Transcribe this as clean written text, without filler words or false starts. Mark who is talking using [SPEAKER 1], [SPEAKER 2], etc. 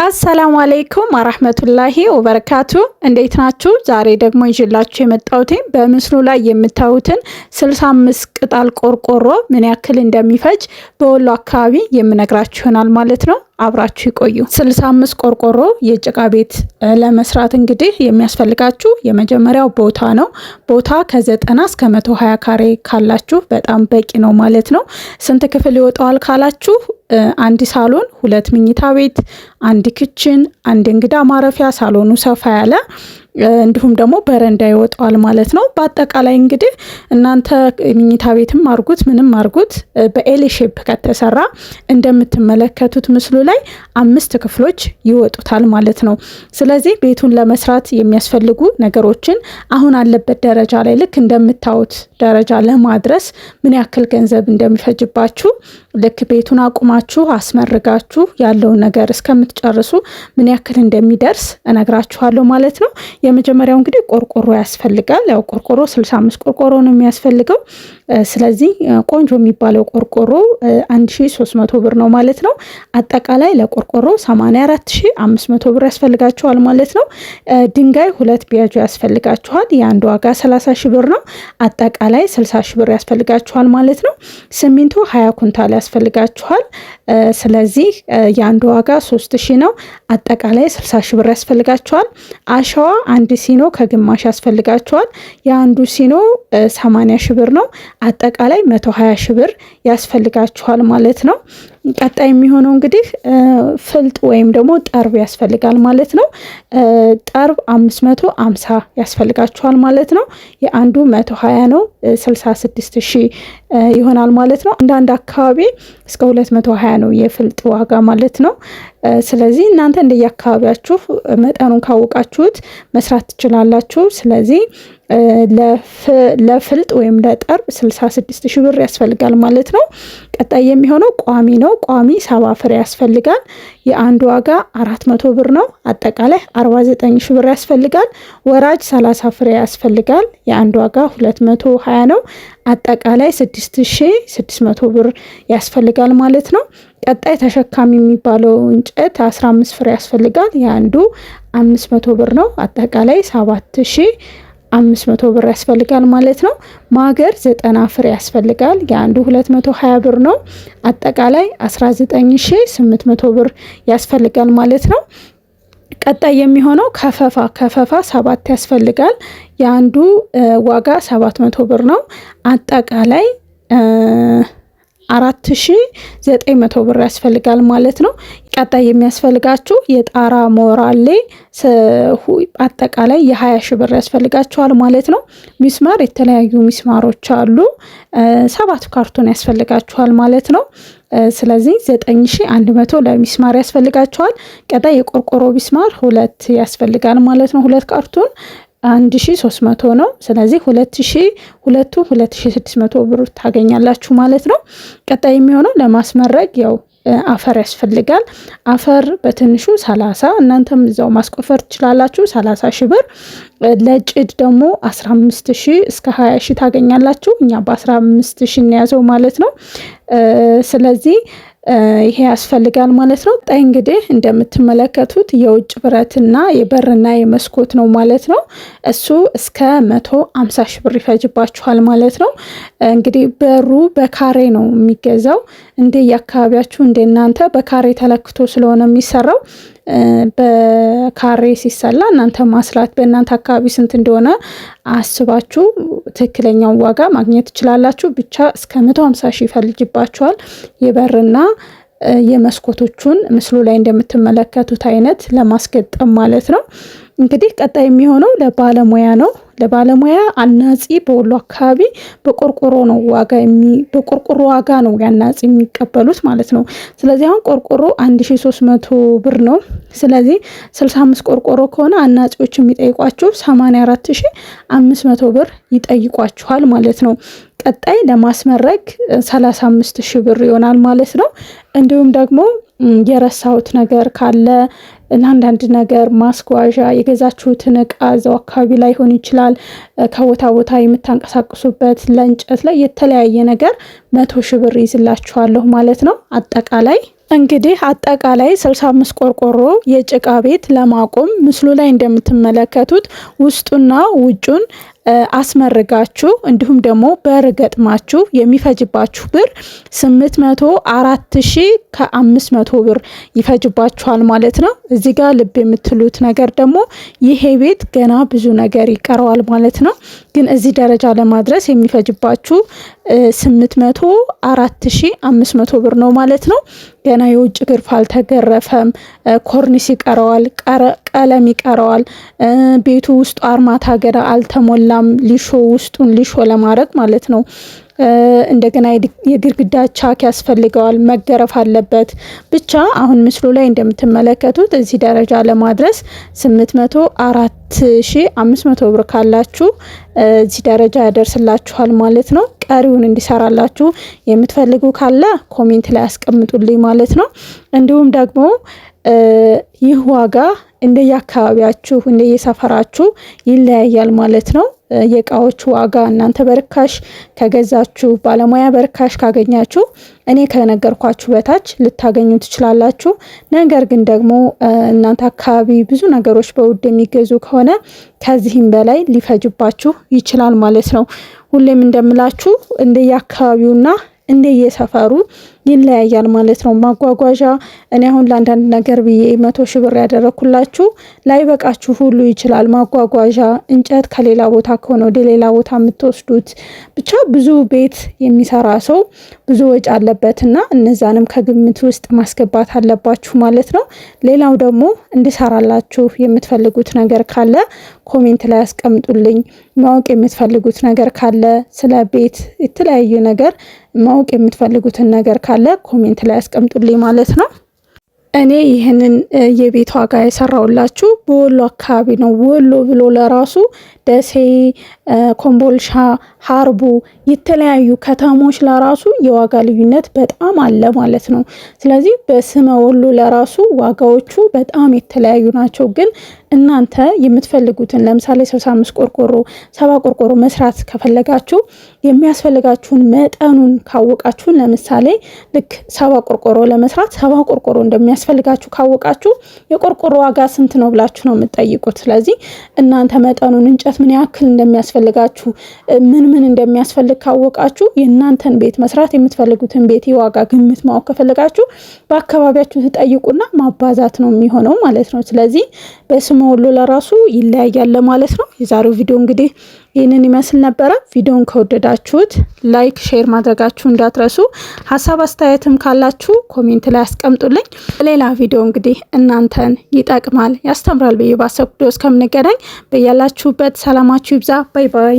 [SPEAKER 1] አሰላሙ አለይኩም ወራህመቱላሂ ወበረካቱ። እንዴት ናችሁ? ዛሬ ደግሞ ይዤላችሁ የመጣሁት በምስሉ ላይ የምታዩትን 65 ቅጣል ቆርቆሮ ምን ያክል እንደሚፈጅ በወሎ አካባቢ የምነግራችሁ ይሆናል ማለት ነው። አብራችሁ ይቆዩ። 65 ቆርቆሮ የጭቃ ቤት ለመስራት እንግዲህ የሚያስፈልጋችሁ የመጀመሪያው ቦታ ነው። ቦታ ከ90 እስከ 120 ካሬ ካላችሁ በጣም በቂ ነው ማለት ነው። ስንት ክፍል ይወጣዋል ካላችሁ አንድ ሳሎን፣ 2 መኝታ ቤት፣ አንድ ክችን፣ አንድ እንግዳ ማረፊያ፣ ሳሎኑ ሰፋ ያለ እንዲሁም ደግሞ በረንዳ ይወጣዋል ማለት ነው። በአጠቃላይ እንግዲህ እናንተ መኝታ ቤትም አርጉት ምንም አርጉት በኤል ሼፕ ከተሰራ እንደምትመለከቱት ምስሉ ላይ 5 ክፍሎች ይወጡታል ማለት ነው። ስለዚህ ቤቱን ለመስራት የሚያስፈልጉ ነገሮችን አሁን አለበት ደረጃ ላይ ልክ እንደምታዩት ደረጃ ለማድረስ ምን ያክል ገንዘብ እንደሚፈጅባችሁ ልክ ቤቱን አቁማችሁ አስመርጋችሁ ያለውን ነገር እስከምትጨርሱ ምን ያክል እንደሚደርስ እነግራችኋለሁ ማለት ነው። የመጀመሪያው እንግዲህ ቆርቆሮ ያስፈልጋል። ያው ቆርቆሮ 65 ቆርቆሮ ነው የሚያስፈልገው። ስለዚህ ቆንጆ የሚባለው ቆርቆሮ 1300 ብር ነው ማለት ነው። አጠቃላይ ለቆርቆሮ 84500 ብር ያስፈልጋችኋል ማለት ነው። ድንጋይ 2 ቢያጆ ያስፈልጋችኋል። የአንዱ ዋጋ 30 ሺህ ብር ነው። አጠቃላይ 60 ሺህ ብር ያስፈልጋችኋል ማለት ነው። ሲሚንቶ 20 ኩንታል ያስፈልጋችኋል። ስለዚህ የአንዱ ዋጋ 3000 ነው። አጠቃላይ 60 ሺህ ብር ያስፈልጋችኋል። አሸዋ 1 ሲኖ ከግማሽ ያስፈልጋችኋል። የአንዱ ሲኖ 80 ሺህ ብር ነው። አጠቃላይ 120 ሺህ ብር ያስፈልጋችኋል ማለት ነው። ቀጣይ የሚሆነው እንግዲህ ፍልጥ ወይም ደግሞ ጠርብ ያስፈልጋል ማለት ነው። ጠርብ 550 ያስፈልጋችኋል ማለት ነው። የአንዱ 120 ነው። 66000 ይሆናል ማለት ነው። አንዳንድ አካባቢ እስከ 220 ነው የፍልጥ ዋጋ ማለት ነው። ስለዚህ እናንተ እንደየአካባቢያችሁ መጠኑን ካወቃችሁት መስራት ትችላላችሁ። ስለዚህ ለፍልጥ ወይም ለጠርብ 66000 ብር ያስፈልጋል ማለት ነው። ቀጣይ የሚሆነው ቋሚ ነው። ቋሚ 70 ፍሬ ያስፈልጋል። የአንዱ ዋጋ 400 ብር ነው። አጠቃላይ 49000 ብር ያስፈልጋል። ወራጅ 30 ፍሬ ያስፈልጋል። የአንዱ ዋጋ 220 ነው። አጠቃላይ 6600 ብር ያስፈልጋል ማለት ነው። ቀጣይ ተሸካሚ የሚባለው እንጨት 15 ፍሬ ያስፈልጋል። የአንዱ 500 ብር ነው። አጠቃላይ 7500 ብር ያስፈልጋል ማለት ነው። ማገር 90 ፍሬ ያስፈልጋል። የአንዱ 220 ብር ነው። አጠቃላይ 19800 ብር ያስፈልጋል ማለት ነው። ቀጣይ የሚሆነው ከፈፋ 7 ያስፈልጋል። የአንዱ ዋጋ 700 ብር ነው። አጠቃላይ 4900 ብር ያስፈልጋል ማለት ነው። ቀጣይ የሚያስፈልጋችሁ የጣራ ሞራሌ አጠቃላይ የ20 ሺህ ብር ያስፈልጋችኋል ማለት ነው። ሚስማር የተለያዩ ሚስማሮች አሉ። 7 ካርቶን ያስፈልጋችኋል ማለት ነው። ስለዚህ 9100 ለሚስማር ያስፈልጋችኋል። ቀጣይ የቆርቆሮ ሚስማር 2 ያስፈልጋል ማለት ነው። 2 ካርቶን 1300 ነው። ስለዚህ 2600 ብር ታገኛላችሁ ማለት ነው። ቀጣይ የሚሆነው ለማስመረግ ያው አፈር ያስፈልጋል። አፈር በትንሹ 30 እናንተም እዛው ማስቆፈር ትችላላችሁ። 30 ሺህ ብር። ለጭድ ደግሞ 15000 እስከ 20000 ታገኛላችሁ። እኛ በ15000 እንያዘው ማለት ነው። ስለዚህ ይሄ ያስፈልጋል ማለት ነው። ጣይ እንግዲህ እንደምትመለከቱት የውጭ ብረትና የበርና የመስኮት ነው ማለት ነው። እሱ እስከ 150 ሺህ ብር ይፈጅባችኋል ማለት ነው። እንግዲህ በሩ በካሬ ነው የሚገዛው። እንደ የአካባቢያችሁ እንደናንተ በካሬ ተለክቶ ስለሆነ የሚሰራው በካሬ ሲሰላ እናንተ ማስላት በእናንተ አካባቢ ስንት እንደሆነ አስባችሁ ትክክለኛው ዋጋ ማግኘት ትችላላችሁ። ብቻ እስከ 150 ሺህ ይፈልጅባችኋል። የበርና የመስኮቶቹን ምስሉ ላይ እንደምትመለከቱት አይነት ለማስገጠም ማለት ነው። እንግዲህ ቀጣይ የሚሆነው ለባለሙያ ነው። ለባለሙያ አናጺ በወሎ አካባቢ በቆርቆሮ ዋጋ ነው ያናጺ የሚቀበሉት ማለት ነው። ስለዚህ አሁን ቆርቆሮ 1300 ብር ነው። ስለዚህ 65 ቆርቆሮ ከሆነ አናጺዎች የሚጠይቋችሁ 84500 ብር ይጠይቋችኋል ማለት ነው። ቀጣይ ለማስመረግ 35000 ብር ይሆናል ማለት ነው። እንዲሁም ደግሞ የረሳሁት ነገር ካለ አንዳንድ ነገር ማስጓዣ የገዛችሁትን እቃ እዛው አካባቢ ላይ ሆን ይችላል ከቦታ ቦታ የምታንቀሳቅሱበት ለእንጨት ላይ የተለያየ ነገር 100 ሺህ ብር ይዝላችኋለሁ ማለት ነው። አጠቃላይ እንግዲህ አጠቃላይ 65 ቆርቆሮ የጭቃ ቤት ለማቆም ምስሉ ላይ እንደምትመለከቱት ውስጡና ውጩን አስመርጋችሁ እንዲሁም ደግሞ በር ገጥማችሁ የሚፈጅባችሁ ብር 804,500 ብር ይፈጅባችኋል ማለት ነው። እዚህ ጋር ልብ የምትሉት ነገር ደግሞ ይሄ ቤት ገና ብዙ ነገር ይቀረዋል ማለት ነው። ግን እዚህ ደረጃ ለማድረስ የሚፈጅባችሁ 804,500 ብር ነው ማለት ነው። ገና የውጭ ግርፍ አልተገረፈም፣ ኮርኒስ ይቀረዋል፣ ቀለም ይቀረዋል፣ ቤቱ ውስጡ አርማታ ገና አልተሞላም፣ ሊሾ ውስጡን ሊሾ ለማድረግ ማለት ነው። እንደገና የግድግዳ ቻክ ያስፈልገዋል፣ መገረፍ አለበት። ብቻ አሁን ምስሉ ላይ እንደምትመለከቱት እዚህ ደረጃ ለማድረስ 804,500 ብር ካላችሁ እዚህ ደረጃ ያደርስላችኋል ማለት ነው። ቀሪውን እንዲሰራላችሁ የምትፈልጉ ካለ ኮሜንት ላይ አስቀምጡልኝ ማለት ነው። እንዲሁም ደግሞ ይህ ዋጋ እንደየአካባቢያችሁ እንደየሰፈራችሁ ይለያያል ማለት ነው። የእቃዎች ዋጋ እናንተ በርካሽ ከገዛችሁ ባለሙያ በርካሽ ካገኛችሁ እኔ ከነገርኳችሁ በታች ልታገኙ ትችላላችሁ። ነገር ግን ደግሞ እናንተ አካባቢ ብዙ ነገሮች በውድ የሚገዙ ከሆነ ከዚህም በላይ ሊፈጅባችሁ ይችላል ማለት ነው። ሁሌም እንደምላችሁ እንደየአካባቢውና እንደየሰፈሩ ይለያያል ማለት ነው። ማጓጓዣ እኔ አሁን ለአንዳንድ ነገር ብዬ 100 ሺህ ብር ያደረኩላችሁ ላይበቃችሁ ሁሉ ይችላል። ማጓጓዣ እንጨት ከሌላ ቦታ ከሆነ ወደ ሌላ ቦታ የምትወስዱት ብቻ ብዙ ቤት የሚሰራ ሰው ብዙ ወጪ አለበትና እነዛንም ከግምት ውስጥ ማስገባት አለባችሁ ማለት ነው። ሌላው ደግሞ እንድሰራላችሁ የምትፈልጉት ነገር ካለ ኮሜንት ላይ አስቀምጡልኝ። ማወቅ የምትፈልጉት ነገር ካለ ስለ ቤት የተለያዩ ነገር ማወቅ የምትፈልጉትን ነገር ካለ ኮሜንት ላይ አስቀምጡልኝ ማለት ነው። እኔ ይህንን የቤት ዋጋ የሰራውላችሁ በወሎ አካባቢ ነው። ወሎ ብሎ ለራሱ ደሴ፣ ኮምቦልሻ፣ ሀርቡ የተለያዩ ከተሞች ለራሱ የዋጋ ልዩነት በጣም አለ ማለት ነው። ስለዚህ በስመ ወሎ ለራሱ ዋጋዎቹ በጣም የተለያዩ ናቸው። ግን እናንተ የምትፈልጉትን ለምሳሌ 65 ቆርቆሮ 70 ቆርቆሮ መስራት ከፈለጋችሁ የሚያስፈልጋችሁን መጠኑን ካወቃችሁ ለምሳሌ ልክ 70 ቆርቆሮ ለመስራት 70 ቆርቆሮ እንደሚያስፈልጋችሁ ካወቃችሁ የቆርቆሮ ዋጋ ስንት ነው ብላችሁ ነው የምትጠይቁት። ስለዚህ እናንተ መጠኑን እንጨት ምን ያክል እንደሚያስፈልጋችሁ ምን እንደሚያስፈልግ ካወቃችሁ የእናንተን ቤት መስራት የምትፈልጉትን ቤት የዋጋ ግምት ማወቅ ከፈለጋችሁ በአካባቢያችሁ ትጠይቁና ማባዛት ነው የሚሆነው ማለት ነው። ስለዚህ በስመ ወሎ ለራሱ ይለያያል ማለት ነው። የዛሬው ቪዲዮ እንግዲህ ይህንን ይመስል ነበረ። ቪዲዮን ከወደዳችሁት ላይክ፣ ሼር ማድረጋችሁ እንዳትረሱ። ሀሳብ አስተያየትም ካላችሁ ኮሜንት ላይ አስቀምጡልኝ። ሌላ ቪዲዮ እንግዲህ እናንተን ይጠቅማል ያስተምራል ብዬ ባሰብኩት እስከምንገናኝ በያላችሁበት ሰላማችሁ ይብዛ። ባይ ባይ።